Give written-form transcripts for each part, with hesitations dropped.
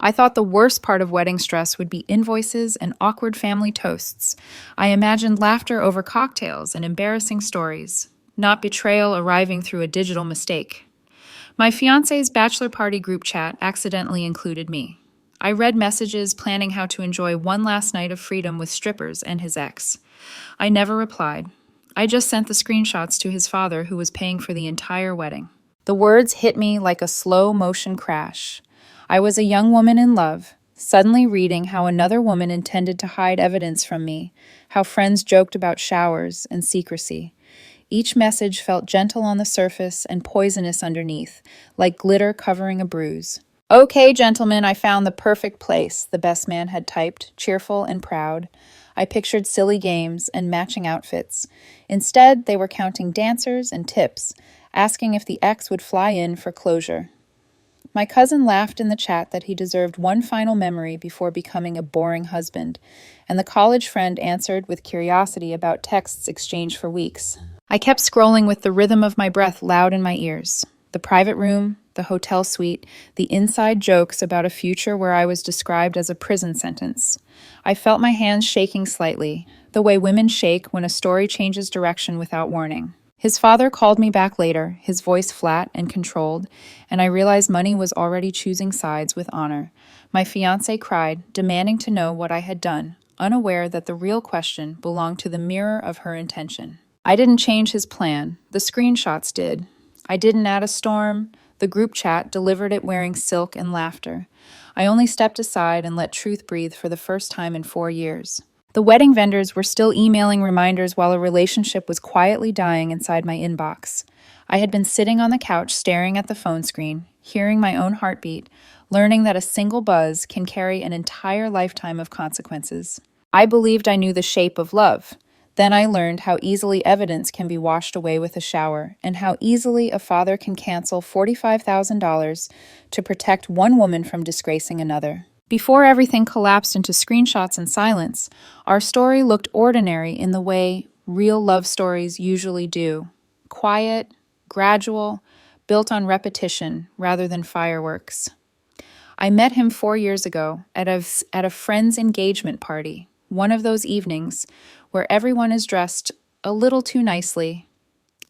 I thought the worst part of wedding stress would be invoices and awkward family toasts. I imagined laughter over cocktails and embarrassing stories, not betrayal arriving through a digital mistake. My fiancé's bachelor party group chat accidentally included me. I read messages planning how to enjoy one last night of freedom with strippers and his ex. I never replied. I just sent the screenshots to his father, who was paying for the entire wedding. The words hit me like a slow motion crash. I was a young woman in love, suddenly reading how another woman intended to hide evidence from me, how friends joked about showers and secrecy. Each message felt gentle on the surface and poisonous underneath, like glitter covering a bruise. "Okay, gentlemen, I found the perfect place," the best man had typed, cheerful and proud. I pictured silly games and matching outfits. Instead, they were counting dancers and tips, asking if the ex would fly in for closure. My cousin laughed in the chat that he deserved one final memory before becoming a boring husband, and the college friend answered with curiosity about texts exchanged for weeks. I kept scrolling with the rhythm of my breath loud in my ears. The private room, the hotel suite, the inside jokes about a future where I was described as a prison sentence. I felt my hands shaking slightly, the way women shake when a story changes direction without warning. His father called me back later, his voice flat and controlled, and I realized money was already choosing sides with honor. My fiancé cried, demanding to know what I had done, unaware that the real question belonged to the mirror of her intention. I didn't change his plan. The screenshots did. I didn't add a storm. The group chat delivered it wearing silk and laughter. I only stepped aside and let truth breathe for the first time in 4 years. The wedding vendors were still emailing reminders while a relationship was quietly dying inside my inbox. I had been sitting on the couch staring at the phone screen, hearing my own heartbeat, learning that a single buzz can carry an entire lifetime of consequences. I believed I knew the shape of love. Then I learned how easily evidence can be washed away with a shower, and how easily a father can cancel $45,000 to protect one woman from disgracing another. Before everything collapsed into screenshots and silence, our story looked ordinary in the way real love stories usually do. Quiet, gradual, built on repetition rather than fireworks. I met him 4 years ago at a friend's engagement party, one of those evenings where everyone is dressed a little too nicely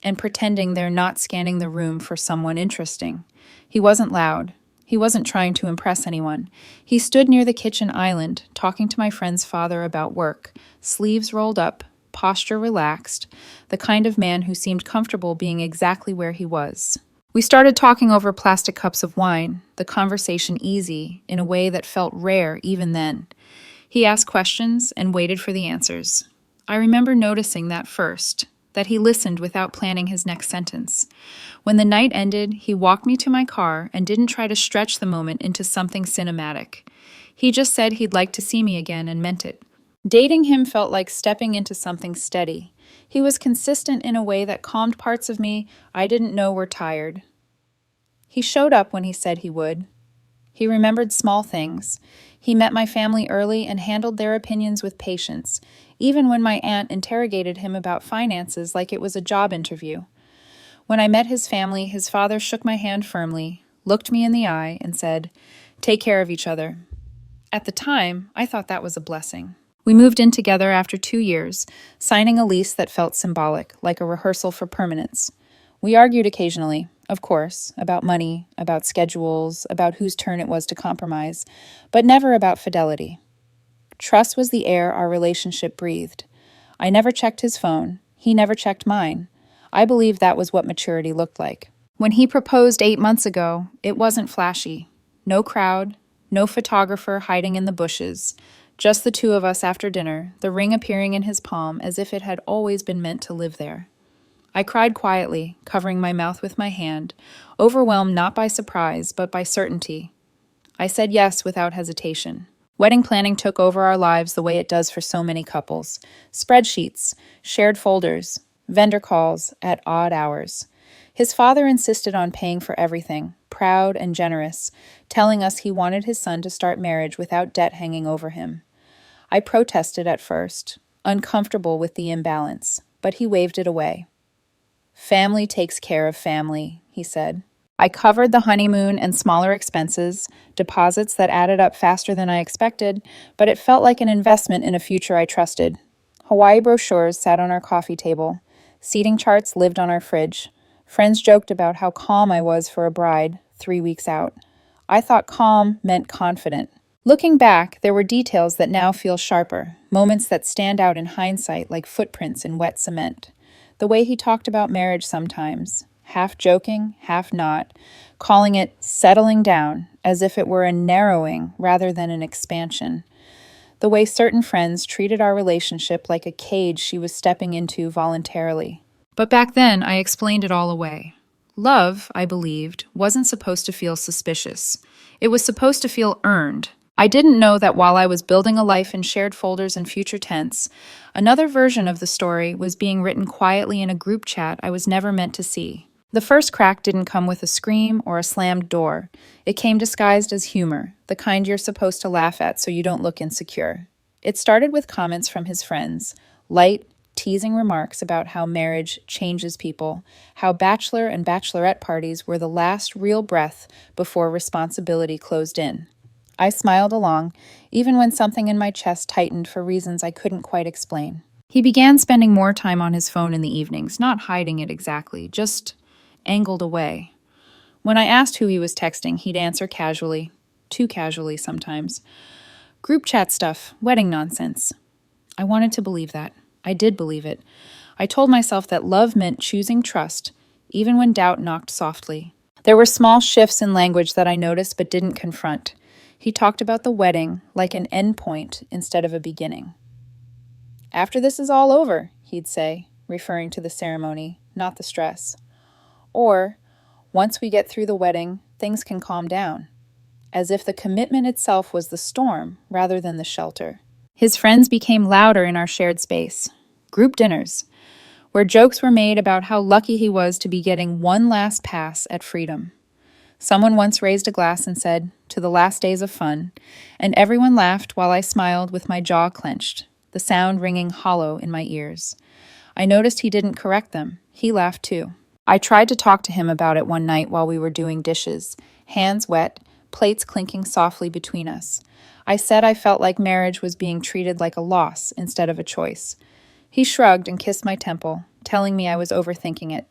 and pretending they're not scanning the room for someone interesting. He wasn't loud. He wasn't trying to impress anyone. He stood near the kitchen island, talking to my friend's father about work, sleeves rolled up, posture relaxed, the kind of man who seemed comfortable being exactly where he was. We started talking over plastic cups of wine, the conversation easy, in a way that felt rare even then. He asked questions and waited for the answers. I remember noticing that first, that he listened without planning his next sentence. When the night ended, he walked me to my car and didn't try to stretch the moment into something cinematic. He just said he'd like to see me again and meant it. Dating him felt like stepping into something steady. He was consistent in a way that calmed parts of me I didn't know were tired. He showed up when he said he would. He remembered small things. He met my family early and handled their opinions with patience, even when my aunt interrogated him about finances like it was a job interview. When I met his family, his father shook my hand firmly, looked me in the eye, and said, "Take care of each other." At the time, I thought that was a blessing. We moved in together after 2 years, signing a lease that felt symbolic, like a rehearsal for permanence. We argued occasionally, of course, about money, about schedules, about whose turn it was to compromise, but never about fidelity. Trust was the air our relationship breathed. I never checked his phone. He never checked mine. I believe that was what maturity looked like. When he proposed 8 months ago, it wasn't flashy. No crowd, no photographer hiding in the bushes. Just the two of us after dinner, the ring appearing in his palm as if it had always been meant to live there. I cried quietly, covering my mouth with my hand, overwhelmed not by surprise, but by certainty. I said yes without hesitation. Wedding planning took over our lives the way it does for so many couples. Spreadsheets, shared folders, vendor calls at odd hours. His father insisted on paying for everything, proud and generous, telling us he wanted his son to start marriage without debt hanging over him. I protested at first, uncomfortable with the imbalance, but he waved it away. "Family takes care of family," he said. I covered the honeymoon and smaller expenses, deposits that added up faster than I expected, but it felt like an investment in a future I trusted. Hawaii brochures sat on our coffee table. Seating charts lived on our fridge. Friends joked about how calm I was for a bride, 3 weeks out. I thought calm meant confident. Looking back, there were details that now feel sharper, moments that stand out in hindsight like footprints in wet cement. The way he talked about marriage sometimes, half joking, half not, calling it settling down, as if it were a narrowing rather than an expansion. The way certain friends treated our relationship like a cage she was stepping into voluntarily. But back then, I explained it all away. Love, I believed, wasn't supposed to feel suspicious. It was supposed to feel earned. I didn't know that while I was building a life in shared folders and future tense, another version of the story was being written quietly in a group chat I was never meant to see. The first crack didn't come with a scream or a slammed door. It came disguised as humor, the kind you're supposed to laugh at so you don't look insecure. It started with comments from his friends, light, teasing remarks about how marriage changes people, how bachelor and bachelorette parties were the last real breath before responsibility closed in. I smiled along, even when something in my chest tightened for reasons I couldn't quite explain. He began spending more time on his phone in the evenings, not hiding it exactly, just angled away. When I asked who he was texting, he'd answer casually, too casually sometimes. Group chat stuff, wedding nonsense. I wanted to believe that. I did believe it. I told myself that love meant choosing trust, even when doubt knocked softly. There were small shifts in language that I noticed but didn't confront. He talked about the wedding like an end point instead of a beginning. After this is all over, he'd say, referring to the ceremony, not the stress. Or, once we get through the wedding, things can calm down, as if the commitment itself was the storm rather than the shelter. His friends became louder in our shared space. Group dinners, where jokes were made about how lucky he was to be getting one last pass at freedom. Someone once raised a glass and said, "To the last days of fun," and everyone laughed while I smiled with my jaw clenched, the sound ringing hollow in my ears. I noticed he didn't correct them. He laughed too. I tried to talk to him about it one night while we were doing dishes, hands wet, plates clinking softly between us. I said I felt like marriage was being treated like a loss instead of a choice. He shrugged and kissed my temple, telling me I was overthinking it.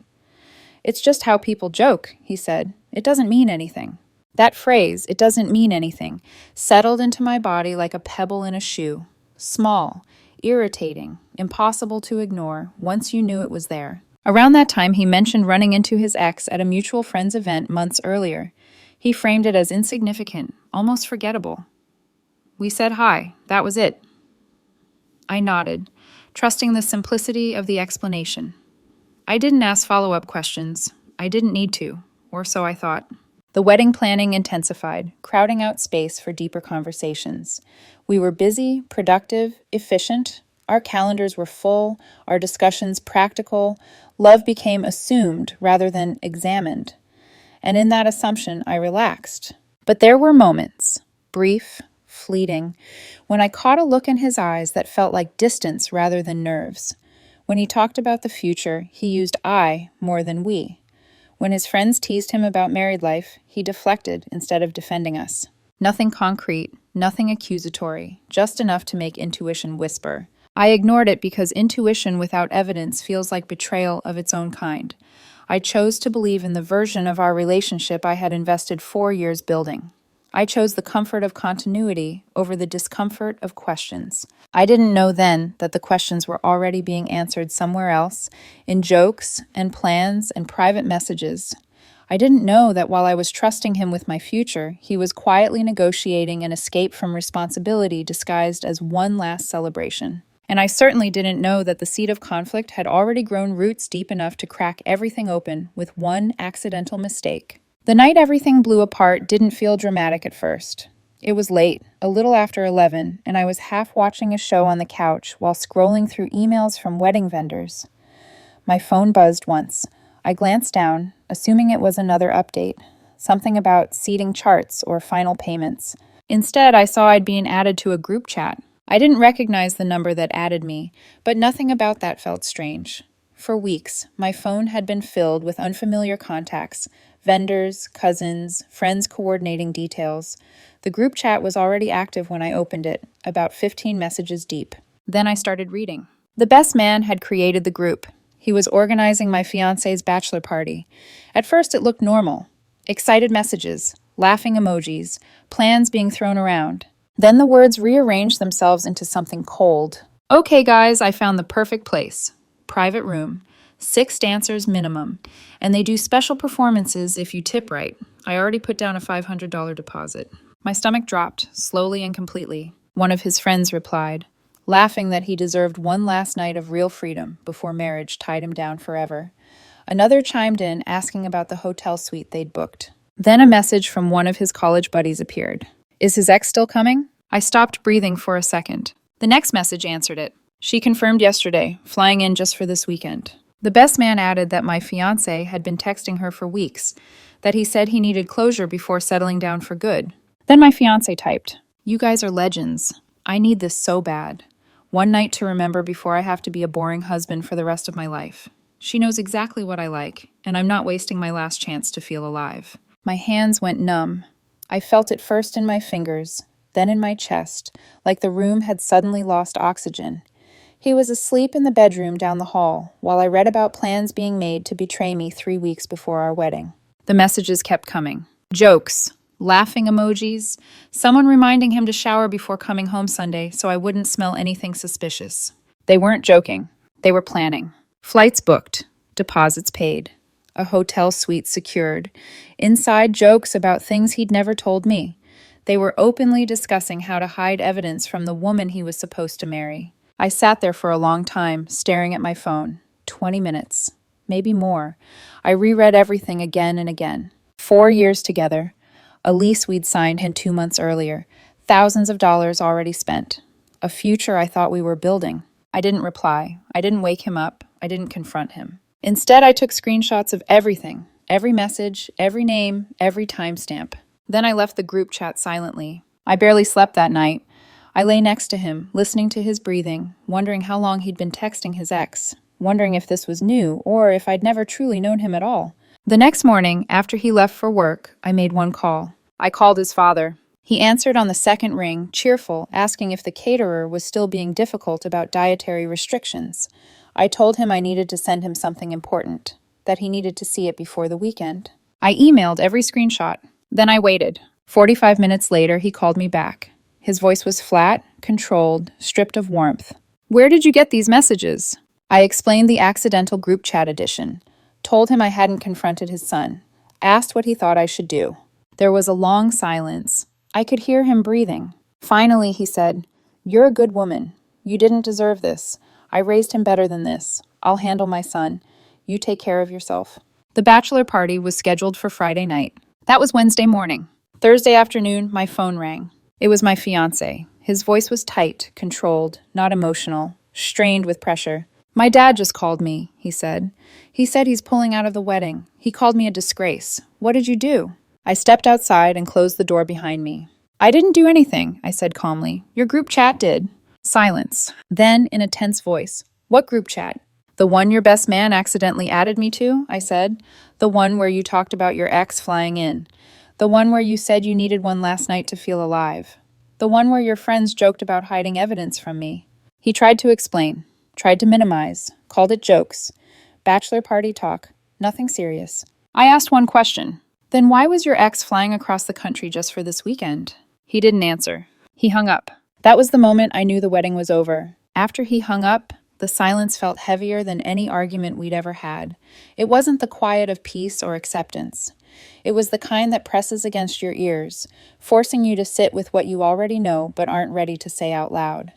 "It's just how people joke," he said. "It doesn't mean anything." That phrase, "it doesn't mean anything," settled into my body like a pebble in a shoe. Small, irritating, impossible to ignore once you knew it was there. Around that time, he mentioned running into his ex at a mutual friend's event months earlier. He framed it as insignificant, almost forgettable. We said hi. That was it. I nodded, trusting the simplicity of the explanation. I didn't ask follow-up questions. I didn't need to, or so I thought. The wedding planning intensified, crowding out space for deeper conversations. We were busy, productive, efficient. Our calendars were full, our discussions practical. Love became assumed rather than examined. And in that assumption, I relaxed. But there were moments, brief, fleeting, when I caught a look in his eyes that felt like distance rather than nerves. When he talked about the future, he used I more than we. When his friends teased him about married life, he deflected instead of defending us. Nothing concrete, nothing accusatory, just enough to make intuition whisper. I ignored it because intuition without evidence feels like betrayal of its own kind. I chose to believe in the version of our relationship I had invested 4 years building. I chose the comfort of continuity over the discomfort of questions. I didn't know then that the questions were already being answered somewhere else, in jokes and plans and private messages. I didn't know that while I was trusting him with my future, he was quietly negotiating an escape from responsibility disguised as one last celebration. And I certainly didn't know that the seed of conflict had already grown roots deep enough to crack everything open with one accidental mistake. The night everything blew apart didn't feel dramatic at first. It was late, a little after 11, and I was half watching a show on the couch while scrolling through emails from wedding vendors. My phone buzzed once. I glanced down, assuming it was another update, something about seating charts or final payments. Instead, I saw I'd been added to a group chat. I didn't recognize the number that added me, but nothing about that felt strange. For weeks, my phone had been filled with unfamiliar contacts, vendors, cousins, friends coordinating details. The group chat was already active when I opened it, about 15 messages deep. Then I started reading. The best man had created the group. He was organizing my fiancé's bachelor party. At first, it looked normal. Excited messages, laughing emojis, plans being thrown around. Then the words rearranged themselves into something cold. Okay, guys, I found the perfect place. Private room, 6 dancers minimum, and they do special performances if you tip right. I already put down a $500 deposit. My stomach dropped, slowly and completely. One of his friends replied, laughing that he deserved one last night of real freedom before marriage tied him down forever. Another chimed in, asking about the hotel suite they'd booked. Then a message from one of his college buddies appeared. Is his ex still coming? I stopped breathing for a second. The next message answered it. She confirmed yesterday, flying in just for this weekend. The best man added that my fiancé had been texting her for weeks, that he said he needed closure before settling down for good. Then my fiancé typed, You guys are legends. I need this so bad. One night to remember before I have to be a boring husband for the rest of my life. She knows exactly what I like, and I'm not wasting my last chance to feel alive. My hands went numb. I felt it first in my fingers, then in my chest, like the room had suddenly lost oxygen. He was asleep in the bedroom down the hall, while I read about plans being made to betray me 3 weeks before our wedding. The messages kept coming. Jokes, laughing emojis, someone reminding him to shower before coming home Sunday so I wouldn't smell anything suspicious. They weren't joking. They were planning. Flights booked, deposits paid, a hotel suite secured, inside jokes about things he'd never told me. They were openly discussing how to hide evidence from the woman he was supposed to marry. I sat there for a long time, staring at my phone. 20 minutes, maybe more. I reread everything again and again. 4 years together, a lease we'd signed 2 months earlier, thousands of dollars already spent, a future I thought we were building. I didn't reply. I didn't wake him up. I didn't confront him. Instead, I took screenshots of everything, every message, every name, every timestamp. Then I left the group chat silently. I barely slept that night. I lay next to him, listening to his breathing, wondering how long he'd been texting his ex, wondering if this was new or if I'd never truly known him at all. The next morning, after he left for work, I made one call. I called his father. He answered on the second ring, cheerful, asking if the caterer was still being difficult about dietary restrictions. I told him I needed to send him something important, that he needed to see it before the weekend. I emailed every screenshot. Then I waited. 45 minutes later, he called me back. His voice was flat, controlled, stripped of warmth. Where did you get these messages? I explained the accidental group chat edition, told him I hadn't confronted his son, asked what he thought I should do. There was a long silence. I could hear him breathing. Finally, he said, You're a good woman. You didn't deserve this. I raised him better than this. I'll handle my son. You take care of yourself. The bachelor party was scheduled for Friday night. That was Wednesday morning. Thursday afternoon, my phone rang. It was my fiancé. His voice was tight, controlled, not emotional, strained with pressure. My dad just called me, he said. He said he's pulling out of the wedding. He called me a disgrace. What did you do? I stepped outside and closed the door behind me. I didn't do anything, I said calmly. Your group chat did. Silence. Then, in a tense voice, What group chat? The one your best man accidentally added me to, I said. The one where you talked about your ex flying in. The one where you said you needed one last night to feel alive. The one where your friends joked about hiding evidence from me. He tried to explain, tried to minimize, called it jokes. Bachelor party talk, nothing serious. I asked one question. Then why was your ex flying across the country just for this weekend? He didn't answer. He hung up. That was the moment I knew the wedding was over. After he hung up, the silence felt heavier than any argument we'd ever had. It wasn't the quiet of peace or acceptance. It was the kind that presses against your ears, forcing you to sit with what you already know but aren't ready to say out loud.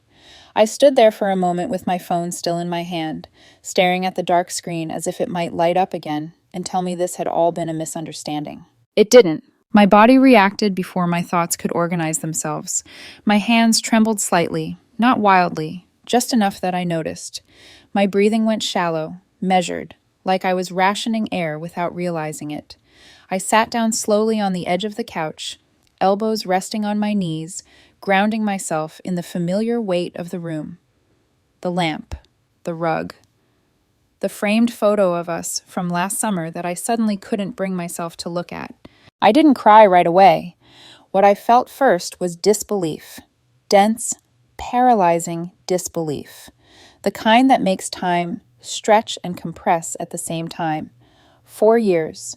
I stood there for a moment with my phone still in my hand, staring at the dark screen as if it might light up again and tell me this had all been a misunderstanding. It didn't. My body reacted before my thoughts could organize themselves. My hands trembled slightly, not wildly, just enough that I noticed. My breathing went shallow, measured, like I was rationing air without realizing it. I sat down slowly on the edge of the couch, elbows resting on my knees, grounding myself in the familiar weight of the room. The lamp, the rug, the framed photo of us from last summer that I suddenly couldn't bring myself to look at. I didn't cry right away. What I felt first was disbelief. Dense, paralyzing disbelief. The kind that makes time stretch and compress at the same time. 4 years,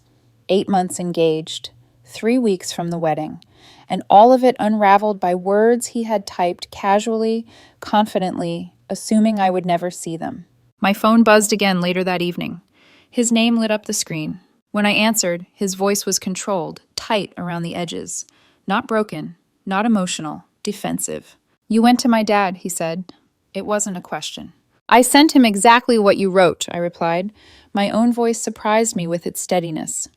8 months engaged, 3 weeks from the wedding, and all of it unraveled by words he had typed casually, confidently, assuming I would never see them. My phone buzzed again later that evening. His name lit up the screen. When I answered, his voice was controlled, tight around the edges. Not broken, not emotional, defensive. "You went to my dad," he said. It wasn't a question. "I sent him exactly what you wrote," I replied. My own voice surprised me with its steadiness.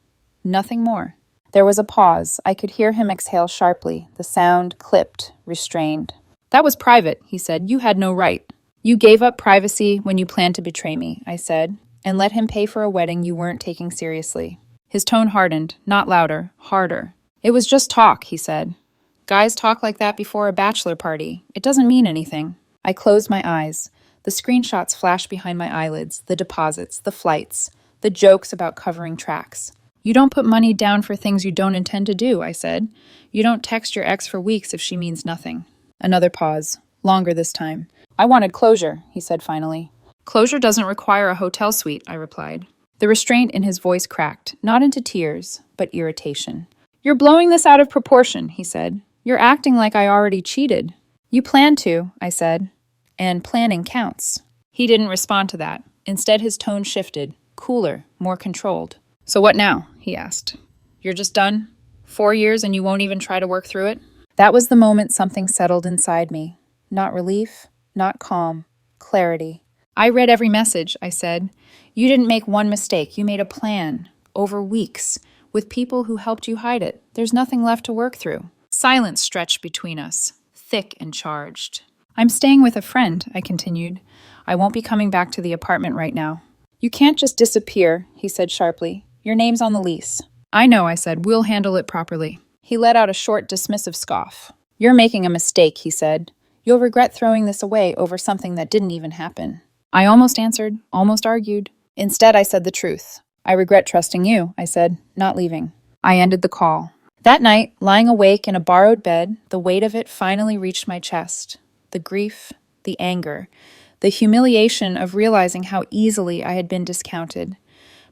Nothing more. There was a pause. I could hear him exhale sharply, the sound clipped, restrained. "That was private," he said. "You had no right." "You gave up privacy when you planned to betray me," I said, "and let him pay for a wedding you weren't taking seriously." His tone hardened, not louder, harder. "It was just talk," he said. "Guys talk like that before a bachelor party. It doesn't mean anything." I closed my eyes. The screenshots flashed behind my eyelids, the deposits, the flights, the jokes about covering tracks. "You don't put money down for things you don't intend to do," I said. "You don't text your ex for weeks if she means nothing." Another pause, longer this time. "I wanted closure," he said finally. "Closure doesn't require a hotel suite," I replied. The restraint in his voice cracked, not into tears, but irritation. "You're blowing this out of proportion," he said. "You're acting like I already cheated." "You planned to," I said. "And planning counts." He didn't respond to that. Instead, his tone shifted, cooler, more controlled. "So what now?" he asked. "You're just done? 4 years and you won't even try to work through it?" That was the moment something settled inside me. Not relief, not calm, clarity. "I read every message," I said. "You didn't make one mistake. You made a plan. Over weeks. With people who helped you hide it. There's nothing left to work through." Silence stretched between us, thick and charged. "I'm staying with a friend," I continued. "I won't be coming back to the apartment right now." "You can't just disappear," he said sharply. "Your name's on the lease." "I know," I said. "We'll handle it properly." He let out a short, dismissive scoff. "You're making a mistake," he said. "You'll regret throwing this away over something that didn't even happen." I almost answered, almost argued. Instead, I said the truth. "I regret trusting you," I said, "not leaving." I ended the call. That night, lying awake in a borrowed bed, the weight of it finally reached my chest. The grief, the anger, the humiliation of realizing how easily I had been discounted.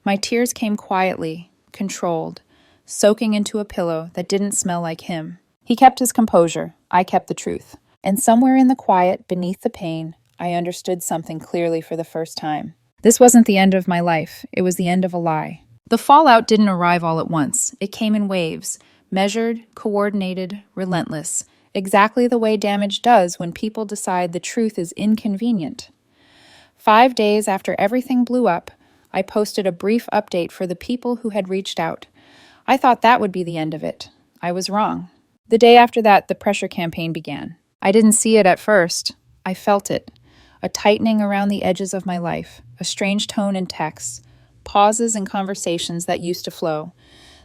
My tears came quietly, controlled, soaking into a pillow that didn't smell like him. He kept his composure. I kept the truth. And somewhere in the quiet, beneath the pain, I understood something clearly for the first time. This wasn't the end of my life. It was the end of a lie. The fallout didn't arrive all at once. It came in waves, measured, coordinated, relentless. Exactly the way damage does when people decide the truth is inconvenient. 5 days after everything blew up, I posted a brief update for the people who had reached out. I thought that would be the end of it. I was wrong. The day after that, the pressure campaign began. I didn't see it at first. I felt it. A tightening around the edges of my life, a strange tone in texts, pauses in conversations that used to flow.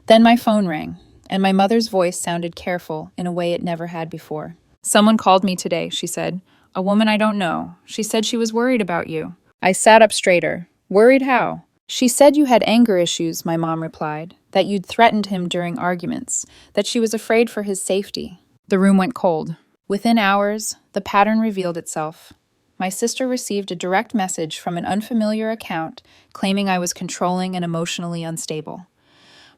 Then my phone rang, and my mother's voice sounded careful in a way it never had before. "Someone called me today," she said. "A woman I don't know. She said she was worried about you." I sat up straighter. "Worried how?" "She said you had anger issues," my mom replied, "that you'd threatened him during arguments, that she was afraid for his safety." The room went cold. Within hours, the pattern revealed itself. My sister received a direct message from an unfamiliar account claiming I was controlling and emotionally unstable.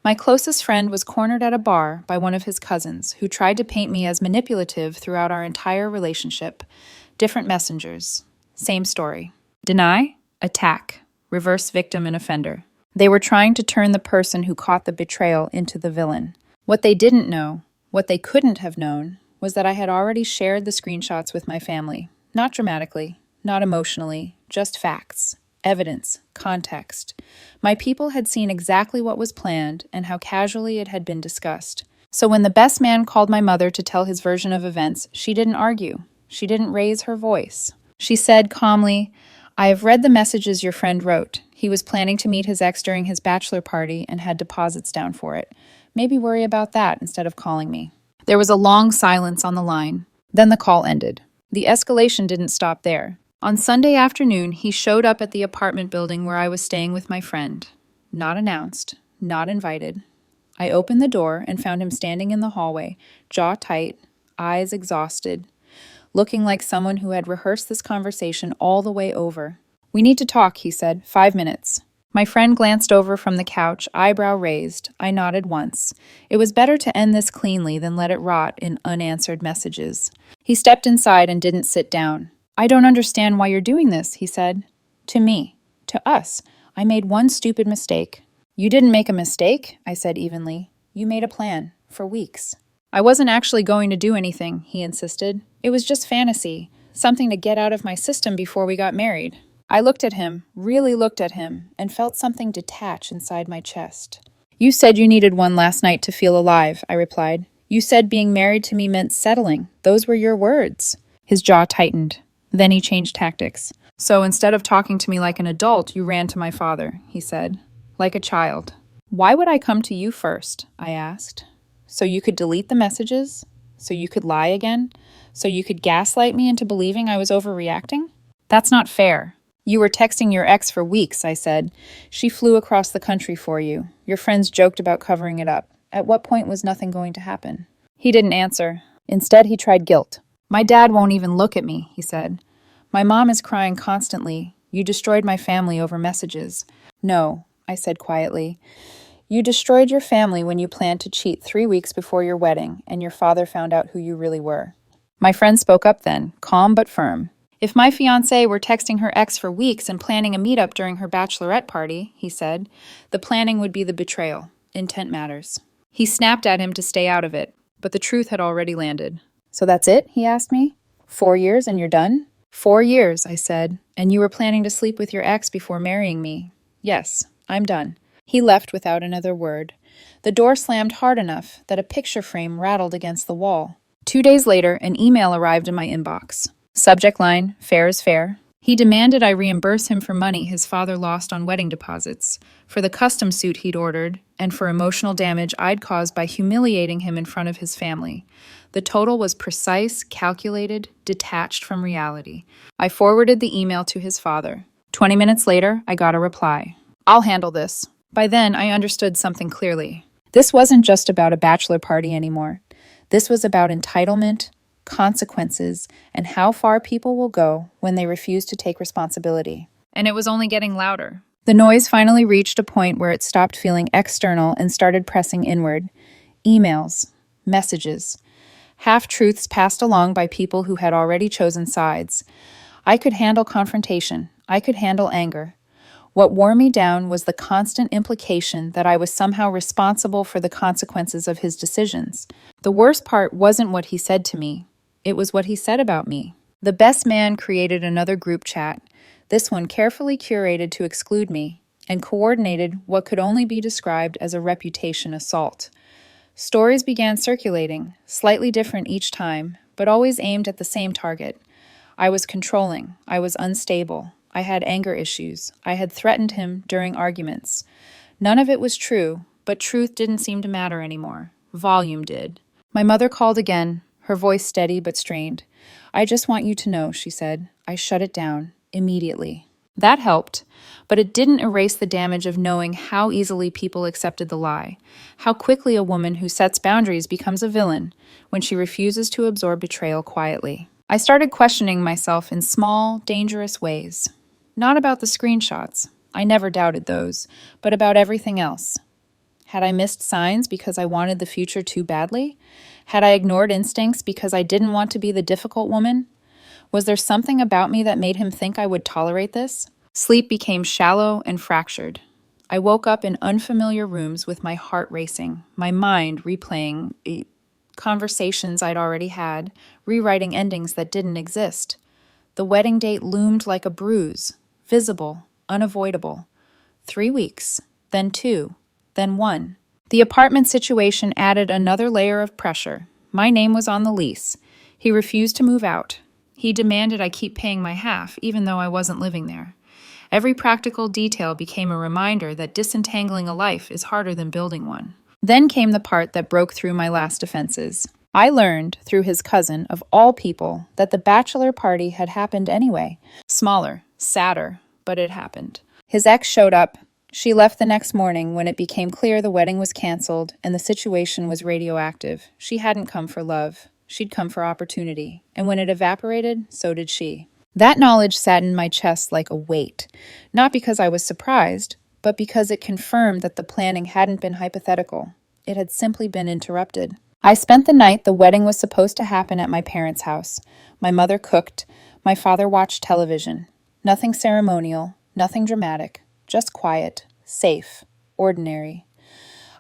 My closest friend was cornered at a bar by one of his cousins, who tried to paint me as manipulative throughout our entire relationship. Different messengers. Same story. Deny, attack, reverse victim and offender. They were trying to turn the person who caught the betrayal into the villain. What they didn't know, what they couldn't have known, was that I had already shared the screenshots with my family. Not dramatically, not emotionally, just facts, evidence, context. My people had seen exactly what was planned and how casually it had been discussed. So when the best man called my mother to tell his version of events, she didn't argue. She didn't raise her voice. She said calmly, "I have read the messages your friend wrote. He was planning to meet his ex during his bachelor party and had deposits down for it. Maybe worry about that instead of calling me." There was a long silence on the line. Then the call ended. The escalation didn't stop there. On Sunday afternoon, he showed up at the apartment building where I was staying with my friend. Not announced, not invited. I opened the door and found him standing in the hallway, jaw tight, eyes exhausted, looking like someone who had rehearsed this conversation all the way over. "We need to talk," he said. 5 minutes. My friend glanced over from the couch, eyebrow raised. I nodded once. It was better to end this cleanly than let it rot in unanswered messages. He stepped inside and didn't sit down. "I don't understand why you're doing this," he said. "To me. To us. I made one stupid mistake." "You didn't make a mistake," I said evenly. "You made a plan. For weeks." "I wasn't actually going to do anything," he insisted. "It was just fantasy. Something to get out of my system before we got married." I looked at him, really looked at him, and felt something detach inside my chest. "You said you needed one last night to feel alive," I replied. "You said being married to me meant settling. Those were your words." His jaw tightened. Then he changed tactics. "So instead of talking to me like an adult, you ran to my father," he said. "Like a child." "Why would I come to you first?" I asked. "So you could delete the messages? So you could lie again? So you could gaslight me into believing I was overreacting? That's not fair." "You were texting your ex for weeks," I said. "She flew across the country for you. Your friends joked about covering it up. At what point was nothing going to happen?" He didn't answer. Instead, he tried guilt. "My dad won't even look at me," he said. "My mom is crying constantly. You destroyed my family over messages." "No," I said quietly. "You destroyed your family when you planned to cheat 3 weeks before your wedding, and your father found out who you really were." My friend spoke up then, calm but firm. "If my fiancé were texting her ex for weeks and planning a meetup during her bachelorette party," he said, "the planning would be the betrayal. Intent matters." He snapped at him to stay out of it, but the truth had already landed. "So that's it?" he asked me. 4 years and you're done?" 4 years, I said. "And you were planning to sleep with your ex before marrying me?" "Yes, I'm done." He left without another word. The door slammed hard enough that a picture frame rattled against the wall. 2 days later, an email arrived in my inbox. Subject line, "Fair is fair." He demanded I reimburse him for money his father lost on wedding deposits, for the custom suit he'd ordered, and for emotional damage I'd caused by humiliating him in front of his family. The total was precise, calculated, detached from reality. I forwarded the email to his father. 20 minutes later, I got a reply. "I'll handle this." By then, I understood something clearly. This wasn't just about a bachelor party anymore. This was about entitlement, consequences, and how far people will go when they refuse to take responsibility. And it was only getting louder. The noise finally reached a point where it stopped feeling external and started pressing inward. Emails, messages, half-truths passed along by people who had already chosen sides. I could handle confrontation. I could handle anger. What wore me down was the constant implication that I was somehow responsible for the consequences of his decisions. The worst part wasn't what he said to me. It was what he said about me. The best man created another group chat, this one carefully curated to exclude me, and coordinated what could only be described as a reputation assault. Stories began circulating, slightly different each time, but always aimed at the same target. I was controlling. I was unstable. I had anger issues. I had threatened him during arguments. None of it was true, but truth didn't seem to matter anymore. Volume did. My mother called again, her voice steady but strained. "I just want you to know," she said. I shut it down, immediately. That helped, but it didn't erase the damage of knowing how easily people accepted the lie, how quickly a woman who sets boundaries becomes a villain when she refuses to absorb betrayal quietly. I started questioning myself in small, dangerous ways. Not about the screenshots. I never doubted those, but about everything else. Had I missed signs because I wanted the future too badly? Had I ignored instincts because I didn't want to be the difficult woman? Was there something about me that made him think I would tolerate this? Sleep became shallow and fractured. I woke up in unfamiliar rooms with my heart racing, my mind replaying conversations I'd already had, rewriting endings that didn't exist. The wedding date loomed like a bruise, visible, unavoidable. 3 weeks, then 2, then 1. The apartment situation added another layer of pressure. My name was on the lease. He refused to move out. He demanded I keep paying my half, even though I wasn't living there. Every practical detail became a reminder that disentangling a life is harder than building one. Then came the part that broke through my last defenses. I learned, through his cousin, of all people, that the bachelor party had happened anyway. Smaller, sadder, but it happened. His ex showed up. She left the next morning when it became clear the wedding was canceled and the situation was radioactive. She hadn't come for love. She'd come for opportunity. And when it evaporated, so did she. That knowledge sat in my chest like a weight, not because I was surprised, but because it confirmed that the planning hadn't been hypothetical. It had simply been interrupted. I spent the night the wedding was supposed to happen at my parents' house. My mother cooked. My father watched television. Nothing ceremonial, nothing dramatic, just quiet, safe, ordinary.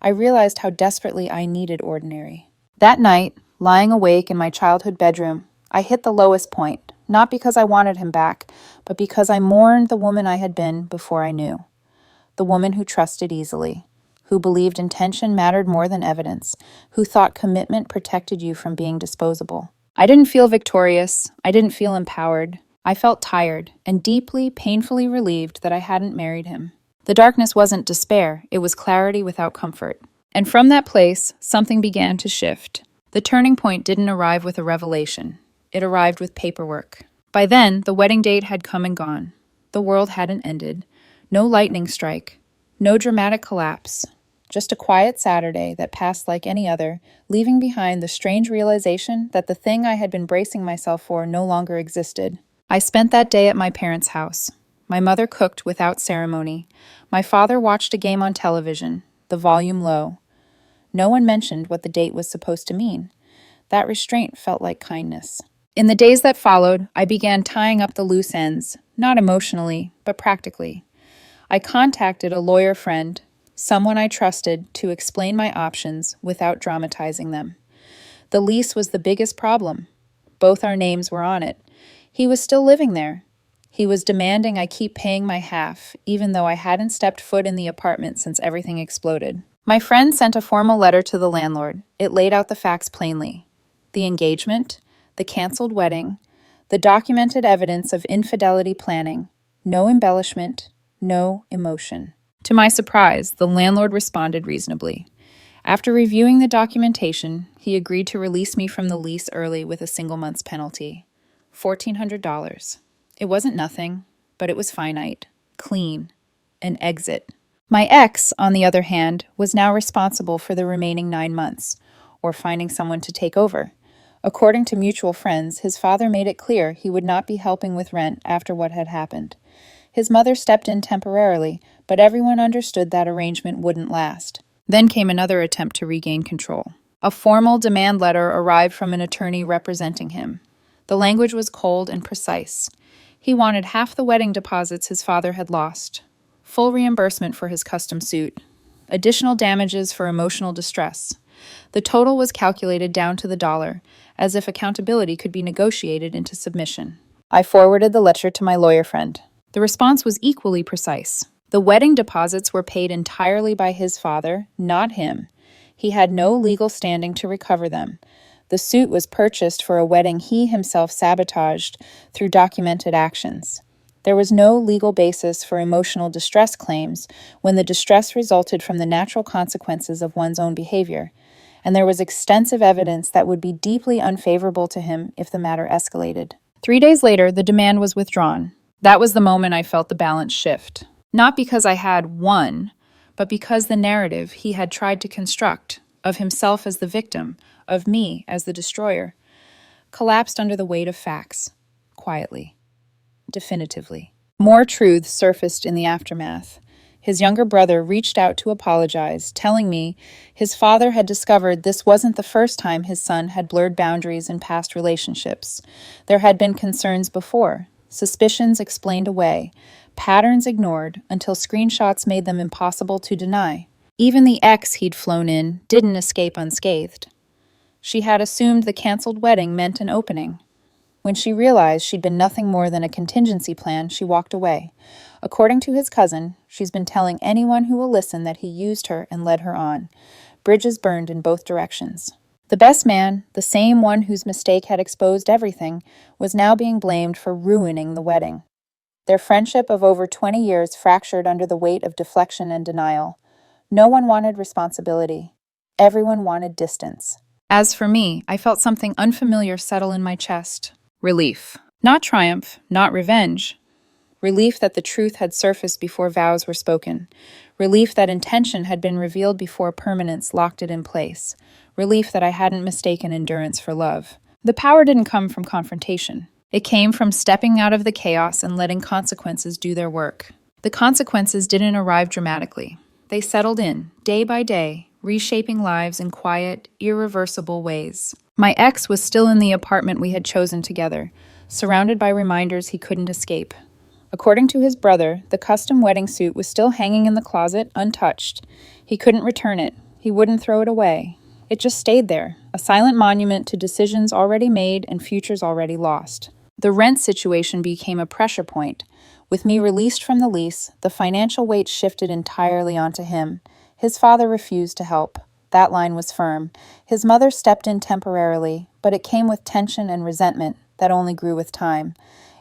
I realized how desperately I needed ordinary. That night, lying awake in my childhood bedroom, I hit the lowest point, not because I wanted him back, but because I mourned the woman I had been before I knew. The woman who trusted easily, who believed intention mattered more than evidence, who thought commitment protected you from being disposable. I didn't feel victorious. I didn't feel empowered. I felt tired and deeply, painfully relieved that I hadn't married him. The darkness wasn't despair, it was clarity without comfort. And from that place, something began to shift. The turning point didn't arrive with a revelation. It arrived with paperwork. By then, the wedding date had come and gone. The world hadn't ended. No lightning strike. No dramatic collapse. Just a quiet Saturday that passed like any other, leaving behind the strange realization that the thing I had been bracing myself for no longer existed. I spent that day at my parents' house. My mother cooked without ceremony. My father watched a game on television, the volume low. No one mentioned what the date was supposed to mean. That restraint felt like kindness. In the days that followed, I began tying up the loose ends, not emotionally, but practically. I contacted a lawyer friend, someone I trusted, to explain my options without dramatizing them. The lease was the biggest problem. Both our names were on it. He was still living there. He was demanding I keep paying my half, even though I hadn't stepped foot in the apartment since everything exploded. My friend sent a formal letter to the landlord. It laid out the facts plainly. The engagement, the canceled wedding, the documented evidence of infidelity planning, no embellishment, no emotion. To my surprise, the landlord responded reasonably. After reviewing the documentation, he agreed to release me from the lease early with a single month's penalty. $1,400. It wasn't nothing, but it was finite, clean, an exit. My ex, on the other hand, was now responsible for the remaining 9 months, or finding someone to take over. According to mutual friends, his father made it clear he would not be helping with rent after what had happened. His mother stepped in temporarily, but everyone understood that arrangement wouldn't last. Then came another attempt to regain control. A formal demand letter arrived from an attorney representing him. The language was cold and precise. He wanted half the wedding deposits his father had lost, full reimbursement for his custom suit, additional damages for emotional distress. The total was calculated down to the dollar, as if accountability could be negotiated into submission. I forwarded the letter to my lawyer friend. The response was equally precise. The wedding deposits were paid entirely by his father, not him. He had no legal standing to recover them. The suit was purchased for a wedding he himself sabotaged through documented actions. There was no legal basis for emotional distress claims when the distress resulted from the natural consequences of one's own behavior, and there was extensive evidence that would be deeply unfavorable to him if the matter escalated. 3 days later, the demand was withdrawn. That was the moment I felt the balance shift. Not because I had won, but because the narrative he had tried to construct, of himself as the victim, of me as the destroyer, collapsed under the weight of facts, quietly, definitively. More truths surfaced in the aftermath. His younger brother reached out to apologize, telling me his father had discovered this wasn't the first time his son had blurred boundaries in past relationships. There had been concerns before, suspicions explained away, patterns ignored until screenshots made them impossible to deny. Even the ex he'd flown in didn't escape unscathed. She had assumed the canceled wedding meant an opening. When she realized she'd been nothing more than a contingency plan, she walked away. According to his cousin, she's been telling anyone who will listen that he used her and led her on. Bridges burned in both directions. The best man, the same one whose mistake had exposed everything, was now being blamed for ruining the wedding. Their friendship of over 20 years fractured under the weight of deflection and denial. No one wanted responsibility. Everyone wanted distance. As for me, I felt something unfamiliar settle in my chest. Relief. Not triumph, not revenge. Relief that the truth had surfaced before vows were spoken. Relief that intention had been revealed before permanence locked it in place. Relief that I hadn't mistaken endurance for love. The power didn't come from confrontation. It came from stepping out of the chaos and letting consequences do their work. The consequences didn't arrive dramatically. They settled in, day by day, reshaping lives in quiet, irreversible ways. My ex was still in the apartment we had chosen together, surrounded by reminders he couldn't escape. According to his brother, the custom wedding suit was still hanging in the closet, untouched. He couldn't return it. He wouldn't throw it away. It just stayed there, a silent monument to decisions already made and futures already lost. The rent situation became a pressure point. With me released from the lease, the financial weight shifted entirely onto him. His father refused to help. That line was firm. His mother stepped in temporarily, but it came with tension and resentment that only grew with time.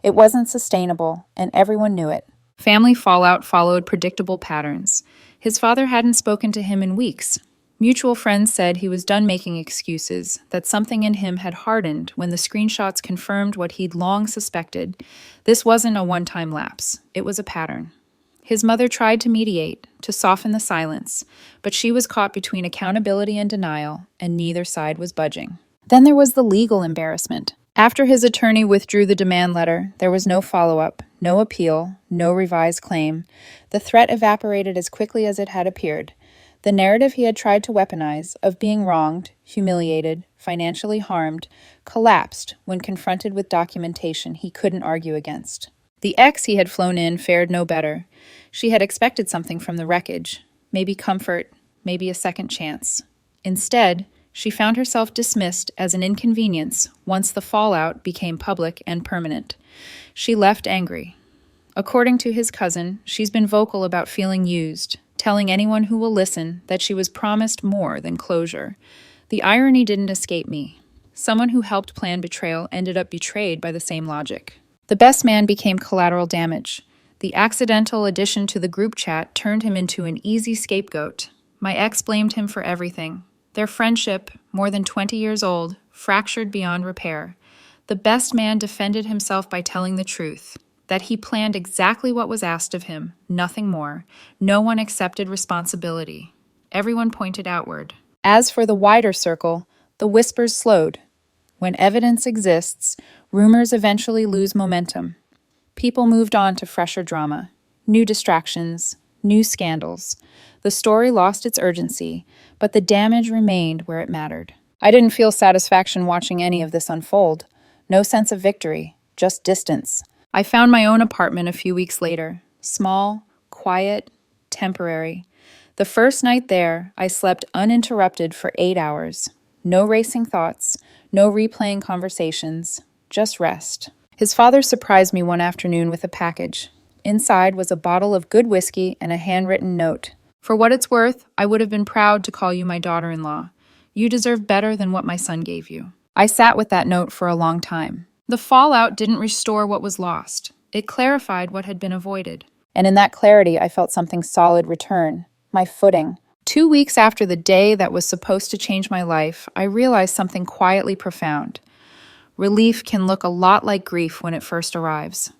It wasn't sustainable, and everyone knew it. Family fallout followed predictable patterns. His father hadn't spoken to him in weeks. Mutual friends said he was done making excuses, that something in him had hardened when the screenshots confirmed what he'd long suspected. This wasn't a one-time lapse. It was a pattern. His mother tried to mediate, to soften the silence, but she was caught between accountability and denial, and neither side was budging. Then there was the legal embarrassment. After his attorney withdrew the demand letter, there was no follow-up, no appeal, no revised claim. The threat evaporated as quickly as it had appeared. The narrative he had tried to weaponize, of being wronged, humiliated, financially harmed, collapsed when confronted with documentation he couldn't argue against. The ex he had flown in fared no better. She had expected something from the wreckage, maybe comfort, maybe a second chance. Instead, she found herself dismissed as an inconvenience once the fallout became public and permanent. She left angry. According to his cousin, she's been vocal about feeling used, telling anyone who will listen that she was promised more than closure. The irony didn't escape me. Someone who helped plan betrayal ended up betrayed by the same logic. The best man became collateral damage. The accidental addition to the group chat turned him into an easy scapegoat. My ex blamed him for everything. Their friendship, more than 20 years old, fractured beyond repair. The best man defended himself by telling the truth, that he planned exactly what was asked of him, nothing more. No one accepted responsibility. Everyone pointed outward. As for the wider circle, the whispers slowed. When evidence exists, rumors eventually lose momentum. People moved on to fresher drama, new distractions, new scandals. The story lost its urgency, but the damage remained where it mattered. I didn't feel satisfaction watching any of this unfold. No sense of victory, just distance. I found my own apartment a few weeks later. Small, quiet, temporary. The first night there, I slept uninterrupted for 8 hours. No racing thoughts, no replaying conversations, just rest. His father surprised me one afternoon with a package. Inside was a bottle of good whiskey and a handwritten note. For what it's worth, I would have been proud to call you my daughter-in-law. You deserve better than what my son gave you. I sat with that note for a long time. The fallout didn't restore what was lost. It clarified what had been avoided. And in that clarity, I felt something solid return. My footing. 2 weeks after the day that was supposed to change my life, I realized something quietly profound. Relief can look a lot like grief when it first arrives.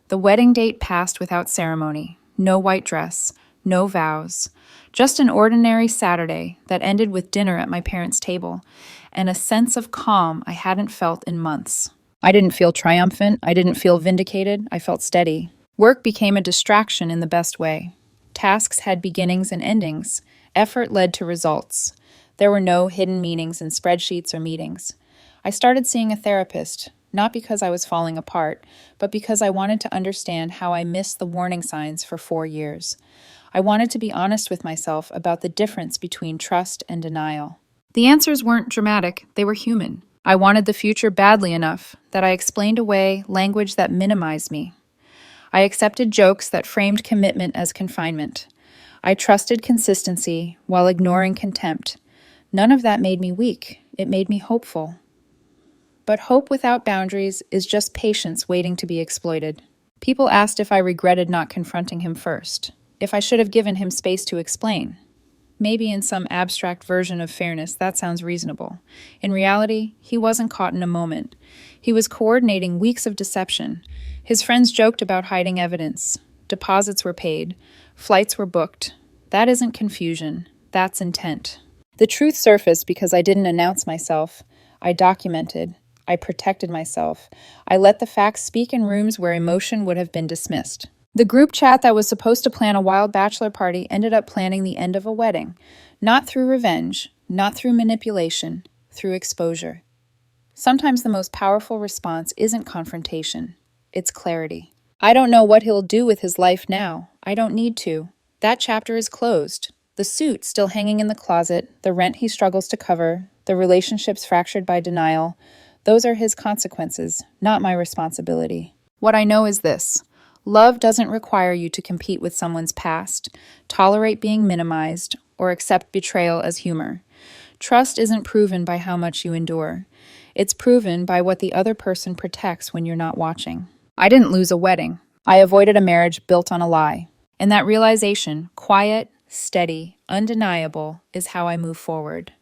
The wedding date passed without ceremony. No white dress. No vows. Just an ordinary Saturday that ended with dinner at my parents' table, and a sense of calm I hadn't felt in months. I didn't feel triumphant. I didn't feel vindicated. I felt steady. Work became a distraction in the best way. Tasks had beginnings and endings. Effort led to results. There were no hidden meanings in spreadsheets or meetings. I started seeing a therapist, not because I was falling apart, but because I wanted to understand how I missed the warning signs for 4 years. I wanted to be honest with myself about the difference between trust and denial. The answers weren't dramatic, they were human. I wanted the future badly enough that I explained away language that minimized me. I accepted jokes that framed commitment as confinement. I trusted consistency while ignoring contempt. None of that made me weak. It made me hopeful. But hope without boundaries is just patience waiting to be exploited. People asked if I regretted not confronting him first, if I should have given him space to explain. Maybe in some abstract version of fairness, that sounds reasonable. In reality, he wasn't caught in a moment. He was coordinating weeks of deception. His friends joked about hiding evidence. Deposits were paid. Flights were booked. That isn't confusion. That's intent. The truth surfaced because I didn't announce myself. I documented. I protected myself. I let the facts speak in rooms where emotion would have been dismissed. The group chat that was supposed to plan a wild bachelor party ended up planning the end of a wedding. Not through revenge, not through manipulation, through exposure. Sometimes the most powerful response isn't confrontation. It's clarity. I don't know what he'll do with his life now. I don't need to. That chapter is closed. The suit still hanging in the closet, the rent he struggles to cover, the relationships fractured by denial, those are his consequences, not my responsibility. What I know is this. Love doesn't require you to compete with someone's past, tolerate being minimized, or accept betrayal as humor. Trust isn't proven by how much you endure. It's proven by what the other person protects when you're not watching. I didn't lose a wedding. I avoided a marriage built on a lie. And that realization, quiet, steady, undeniable, is how I move forward.